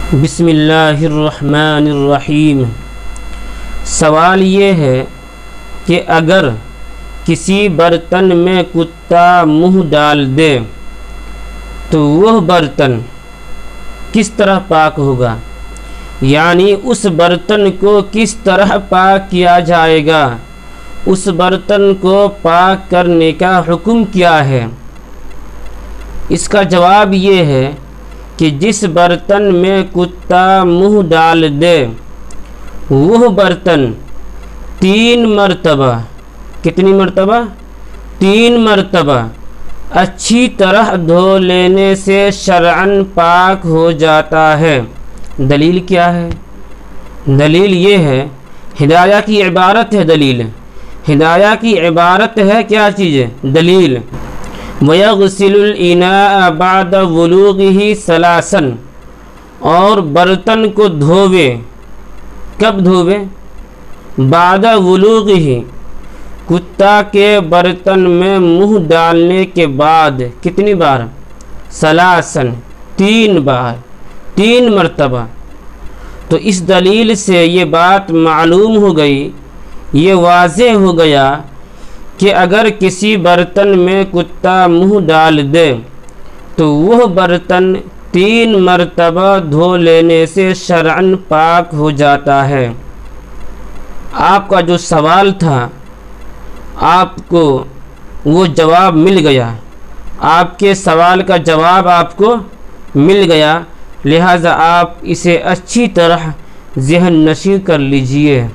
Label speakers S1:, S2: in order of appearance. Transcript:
S1: बिस्मिल्लाहिर्रहमानिर्रहीम। सवाल ये है कि अगर किसी बर्तन में कुत्ता मुंह डाल दे तो वह बर्तन किस तरह पाक होगा, यानी उस बर्तन को किस तरह पाक किया जाएगा, उस बर्तन को पाक करने का हुक्म क्या है। इसका जवाब ये है कि जिस बर्तन में कुत्ता मुंह डाल दे वह बर्तन 3 मरतबा, कितनी मरतबा, 3 मरतबा अच्छी तरह धो लेने से शरअन पाक हो जाता है। दलील क्या है? दलील ये है, हिदाया की इबारत है दलील, हिदाया की इबारत है क्या चीज़ है? दलील। वयग़सिलुल इनाअ बअद वुलूग़िही सलासन, और बर्तन को धोवे, कब धोवे? बाद वुलूग़िही, कुत्ता के बर्तन में मुंह डालने के बाद। कितनी बार? सलासन, 3 बार, 3 मरतबा। तो इस दलील से ये बात मालूम हो गई, ये वाज़े हो गया कि अगर किसी बर्तन में कुत्ता मुंह डाल दे तो वह बर्तन 3 मरतबा धो लेने से शरअन पाक हो जाता है। आपका जो सवाल था आपको वो जवाब मिल गया, आपके सवाल का जवाब आपको मिल गया, लिहाजा आप इसे अच्छी तरह ज़हन नशीं कर लीजिए।